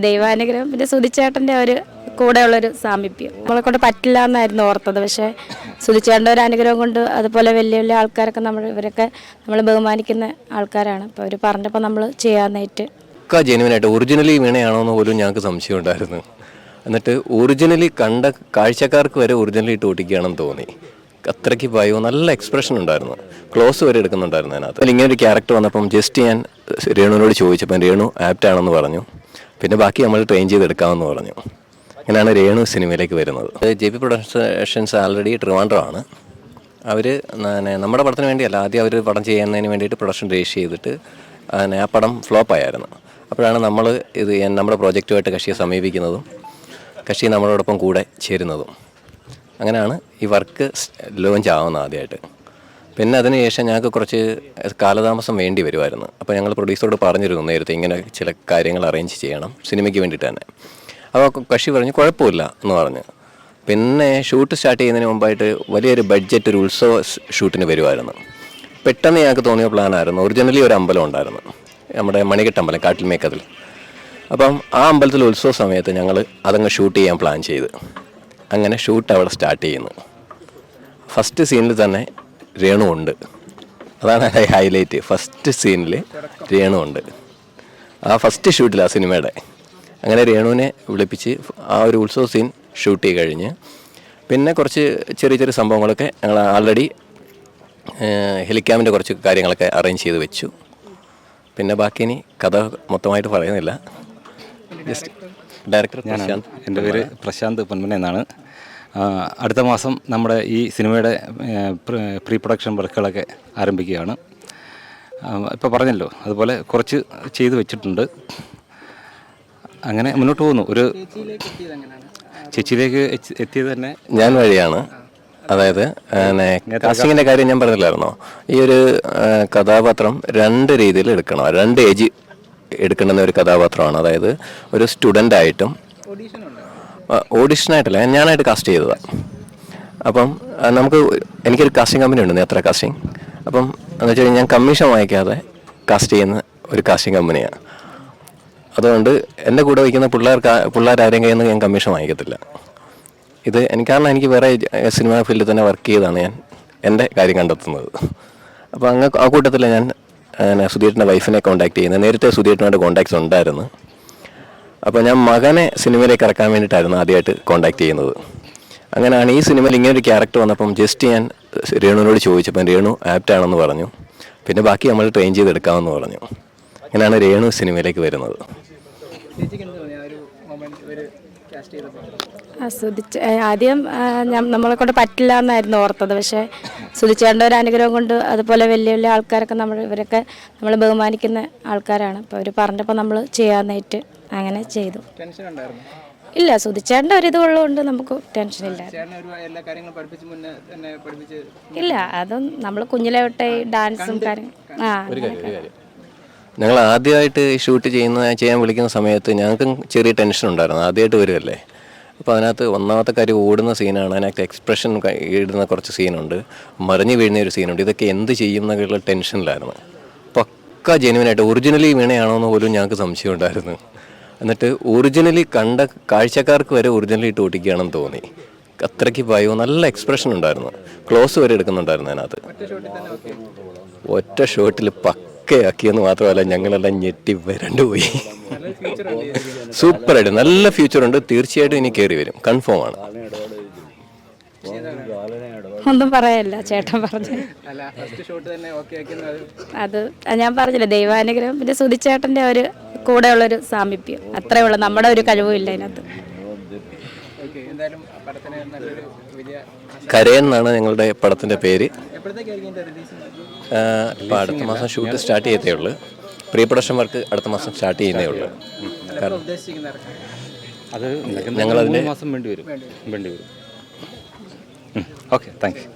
ദൈവാനുഗ്രഹം പിന്നെ സുധിച്ചേട്ടൻ്റെ ഒരു കൂടെയുള്ളൊരു സാമീപ്യം നമ്മളെ കൊണ്ട് പറ്റില്ല എന്നായിരുന്നു ഓർത്തത്. പക്ഷേ സുധിച്ചേട്ടൻ്റെ ഒരു അനുഗ്രഹം കൊണ്ട് അതുപോലെ വലിയ വലിയ ആൾക്കാരൊക്കെ ഇവരൊക്കെ നമ്മൾ ബഹുമാനിക്കുന്ന ആൾക്കാരാണ്. അപ്പോൾ അവർ പറഞ്ഞപ്പോൾ നമ്മൾ ചെയ്യാനായിട്ട് ജെനുവിനായിട്ട് ഒറിജിനലി വീണയാണോ എന്ന് പോലും ഞങ്ങൾക്ക് സംശയം ഉണ്ടായിരുന്നു. എന്നിട്ട് ഒറിജിനലി കണ്ട കാഴ്ചക്കാർക്ക് വരെ ഒറിജിനലി ഇട്ട് ഓട്ടിക്കുകയാണെന്ന് തോന്നി. അത്രയ്ക്ക് ഭയവും നല്ല എക്സ്പ്രഷൻ ഉണ്ടായിരുന്നു. ക്ലോസ് വരെ എടുക്കുന്നുണ്ടായിരുന്നു അതിനകത്ത്. അതിൽ ഇങ്ങനെ ഒരു ക്യാരക്ടർ വന്നപ്പം ജസ്റ്റ് ഞാൻ രേണുവിനോട് ചോദിച്ചപ്പം രേണു ആപ്റ്റാണെന്ന് പറഞ്ഞു. പിന്നെ ബാക്കി നമ്മൾ ട്രെയിൻ ചെയ്തെടുക്കാമെന്ന് പറഞ്ഞു. അങ്ങനെയാണ് രേണു സിനിമയിലേക്ക് വരുന്നത്. JP പ്രൊഡക്ഷൻസ് ആൾറെഡി ട്രിവാൻഡ്രമാണ്. അവർ നമ്മുടെ പടത്തിന് വേണ്ടിയല്ല, ആദ്യം അവർ പടം ചെയ്യുന്നതിന് വേണ്ടിയിട്ട് പ്രൊഡക്ഷൻ രജിസ്റ്റർ ചെയ്തിട്ട് ആ പടം ഫ്ലോപ്പായിരുന്നു. അപ്പോഴാണ് നമ്മൾ നമ്മുടെ പ്രോജക്റ്റുമായിട്ട് കക്ഷിയെ സമീപിക്കുന്നതും കക്ഷി നമ്മളോടൊപ്പം കൂടെ ചേരുന്നതും. അങ്ങനെയാണ് ഈ വർക്ക് ലോഞ്ച് ആവുന്നത് ആദ്യമായിട്ട്. പിന്നെ അതിനുശേഷം ഞങ്ങൾക്ക് കുറച്ച് കാലതാമസം വേണ്ടി വരുമായിരുന്നു. അപ്പോൾ ഞങ്ങൾ പ്രൊഡ്യൂസറോട് പറഞ്ഞിരുന്നു നേരത്തെ ഇങ്ങനെ ചില കാര്യങ്ങൾ അറേഞ്ച് ചെയ്യണം സിനിമയ്ക്ക് വേണ്ടിയിട്ട് തന്നെ. അപ്പോൾ കക്ഷി പറഞ്ഞു കുഴപ്പമില്ല എന്ന് പറഞ്ഞു. പിന്നെ ഷൂട്ട് സ്റ്റാർട്ട് ചെയ്യുന്നതിന് മുമ്പായിട്ട് വലിയൊരു ബഡ്ജറ്റ് ഒരു ഉത്സവ ഷൂട്ടിന് വരുമായിരുന്നു. പെട്ടെന്ന് ഞങ്ങൾക്ക് തോന്നിയ പ്ലാനായിരുന്നു. ഒറിജിനലി ഒരു അമ്പലം ഉണ്ടായിരുന്നു, നമ്മുടെ മണികെട്ട് അമ്പലം, കാട്ടിൽമേക്കതിൽ. അപ്പം ആ അമ്പലത്തിൽ ഉത്സവ സമയത്ത് ഞങ്ങൾ അതങ്ങ് ഷൂട്ട് ചെയ്യാൻ പ്ലാൻ ചെയ്ത് അങ്ങനെ ഷൂട്ട് അവിടെ സ്റ്റാർട്ട് ചെയ്യുന്നു. ഫസ്റ്റ് സീനിൽ തന്നെ രേണു ഉണ്ട്. അതാണ് ഹൈലൈറ്റ്. ഫസ്റ്റ് സീനിൽ രേണു ഉണ്ട്. ആ ഫസ്റ്റ് ഷൂട്ടിൽ ആ സിനിമയുടെ. അങ്ങനെ രേണുവിനെ വിളിപ്പിച്ച് ആ ഒരു ഉത്സവ സീൻ ഷൂട്ട് ചെയ്ത് കഴിഞ്ഞ് പിന്നെ കുറച്ച് ചെറിയ ചെറിയ സംഭവങ്ങളൊക്കെ ഞങ്ങൾ ആൾറെഡി ഹെലിക്യാമിൻ്റെ കുറച്ച് കാര്യങ്ങളൊക്കെ അറേഞ്ച് ചെയ്ത് വെച്ചു. പിന്നെ ബാക്കി ഇനി കഥ മൊത്തമായിട്ട് പറയുന്നില്ല. ജസ്റ്റ് ഡയറക്ടർ ഞാനാണ്. എൻ്റെ പേര് പ്രശാന്ത് പൊന്മന എന്നാണ്. അടുത്ത മാസം നമ്മുടെ ഈ സിനിമയുടെ പ്രീ പ്രൊഡക്ഷൻ വർക്കുകളൊക്കെ ആരംഭിക്കുകയാണ്. ഇപ്പോൾ പറഞ്ഞല്ലോ, അതുപോലെ കുറച്ച് ചെയ്ത് വെച്ചിട്ടുണ്ട്. അങ്ങനെ മുന്നോട്ട് പോകുന്നു. ഒരു ചേച്ചിയിലേക്ക് എത്തിയത് തന്നെ ഞാൻ വഴിയാണ്. അതായത് കാസ്റ്റിങ്ങിൻ്റെ കാര്യം ഞാൻ പറഞ്ഞില്ലായിരുന്നോ? ഈ ഒരു കഥാപാത്രം രണ്ട് രീതിയിൽ എടുക്കണം, രണ്ട് ഏജ് എടുക്കേണ്ടുന്ന ഒരു കഥാപാത്രമാണ്. അതായത് ഒരു സ്റ്റുഡൻ്റായിട്ടും ഓഡിഷനായിട്ടല്ല, ഞാനായിട്ട് കാസ്റ്റ് ചെയ്തതാണ്. അപ്പം എനിക്കൊരു കാസ്റ്റിംഗ് കമ്പനി ഉണ്ട്, നേത്ര കാസ്റ്റിംഗ്. അപ്പം എന്ന് വെച്ച് കഴിഞ്ഞാൽ ഞാൻ കമ്മീഷൻ വാങ്ങിക്കാതെ കാസ്റ്റ് ചെയ്യുന്ന ഒരു കാസ്റ്റിംഗ് കമ്പനിയാണ്. അതുകൊണ്ട് എൻ്റെ കൂടെ വയ്ക്കുന്ന പിള്ളേരാരെയും കയ്യിൽ നിന്ന് ഞാൻ കമ്മീഷൻ വാങ്ങിക്കത്തില്ല. ഇത് കാരണം എനിക്ക് വേറെ സിനിമ ഫീൽഡിൽ തന്നെ വർക്ക് ചെയ്താണ് ഞാൻ എൻ്റെ കാര്യം കണ്ടെത്തുന്നത്. അപ്പോൾ ആ കൂട്ടത്തിൽ ഞാൻ സുധീരൻ്റെ വൈഫിനെ കോൺടാക്ട് ചെയ്യുന്നത്. നേരത്തെ സുധീരനുമായിട്ട് കോൺടാക്ട്സ് ഉണ്ടായിരുന്നു. അപ്പോൾ ഞാൻ മകനെ സിനിമയിലേക്ക് ഇറക്കാൻ വേണ്ടിയിട്ടായിരുന്നു ആദ്യമായിട്ട് കോൺടാക്ട് ചെയ്യുന്നത്. അങ്ങനെയാണ് ഈ സിനിമയിൽ ഇങ്ങനൊരു ക്യാരക്ടർ വന്നപ്പം ജസ്റ്റ് ഞാൻ രേണുവിനോട് ചോദിച്ചപ്പം രേണു ആപ്റ്റാണെന്ന് പറഞ്ഞു. പിന്നെ ബാക്കി നമ്മൾ ട്രെയിൻ ചെയ്തെടുക്കാമെന്ന് പറഞ്ഞു. അങ്ങനെയാണ് രേണു സിനിമയിലേക്ക് വരുന്നത്. ആദ്യം നമ്മളെ കൊണ്ട് പറ്റില്ല എന്നായിരുന്നു ഓർത്തത്. പക്ഷേ സുധിച്ചേട്ടൻ്റെ ഒരു അനുഗ്രഹം കൊണ്ട് അതുപോലെ വലിയ വലിയ ആൾക്കാരൊക്കെ ഇവരൊക്കെ നമ്മൾ ബഹുമാനിക്കുന്ന ആൾക്കാരാണ്. അപ്പോൾ അവർ പറഞ്ഞപ്പോൾ നമ്മൾ ചെയ്യാനായിട്ട് അങ്ങനെ ചെയ്തു. ഇല്ല, സുധിച്ചേട്ടൻ്റെ ഒരിത് ഉള്ളതുകൊണ്ട് നമുക്ക് ടെൻഷനില്ല. ഇല്ല, അതും നമ്മൾ കുഞ്ഞിലെ തൊട്ടേ ഡാൻസും ഞങ്ങൾ ആദ്യമായിട്ട് ഷൂട്ട് ചെയ്യാൻ വിളിക്കുന്ന സമയത്ത് ഞങ്ങൾക്കും ചെറിയ ടെൻഷൻ ഉണ്ടായിരുന്നു. ആദ്യമായിട്ട് വരുമല്ലേ. അപ്പോൾ അതിനകത്ത് ഒന്നാമത്തെ കാര്യം ഓടുന്ന സീനാണ്. അതിനകത്ത് എക്സ്പ്രഷൻ ഇടുന്ന കുറച്ച് സീനുണ്ട്, മറിഞ്ഞു വീഴുന്ന ഒരു സീനുണ്ട്. ഇതൊക്കെ എന്ത് ചെയ്യും എന്നൊക്കെയുള്ള ടെൻഷനിലായിരുന്നു. പക്ക ജെനുവിനായിട്ട് ഒറിജിനലി വീണയാണോ എന്ന് പോലും ഞങ്ങൾക്ക് സംശയം ഉണ്ടായിരുന്നു. എന്നിട്ട് ഒറിജിനലി കണ്ട കാഴ്ചക്കാർക്ക് വരെ ഒറിജിനലി ഇട്ട് ഓട്ടിക്കുകയാണെന്ന് തോന്നി. അത്രയ്ക്ക് ഭയവും നല്ല എക്സ്പ്രഷൻ ഉണ്ടായിരുന്നു. ക്ലോസ് വരെ എടുക്കുന്നുണ്ടായിരുന്നു അതിനകത്ത്. ഒറ്റ ഷോട്ടിൽ പക്കയാക്കിയെന്ന് മാത്രമല്ല, ഞങ്ങളെല്ലാം ഞെട്ടി വരണ്ടു പോയി. സൂപ്പറായിട്ട് നല്ല ഫ്യൂച്ചറുണ്ട്. തീർച്ചയായിട്ടും ഇനി കയറി വരും, കൺഫേം ആണ്. ഒന്നും പറയാനില്ല, ചേട്ടൻ പറഞ്ഞു. അത് ഞാൻ പറഞ്ഞില്ല, ദൈവാനുഗ്രഹം പിന്നെ സുധിച്ചേട്ടൻ്റെ ഒരു കൂടെയുള്ളൊരു സാമീപ്യം, അത്രേ ഉള്ളൂ. നമ്മുടെ ഒരു കഴിവും ഇല്ല അതിനകത്ത്. കരയൻ എന്നാണ് ഞങ്ങളുടെ പടത്തിൻ്റെ പേര്. ഇപ്പോൾ അടുത്ത മാസം ഷൂട്ട് സ്റ്റാർട്ട് ചെയ്തേ ഉള്ളൂ. പ്രീ പ്രൊഡക്ഷൻ വർക്ക് അടുത്ത മാസം സ്റ്റാർട്ട് ചെയ്യുന്നേ ഉള്ളൂ. കാരണം ഞങ്ങളതിൻ്റെ മാസം വേണ്ടി വരും. Okay, thank you.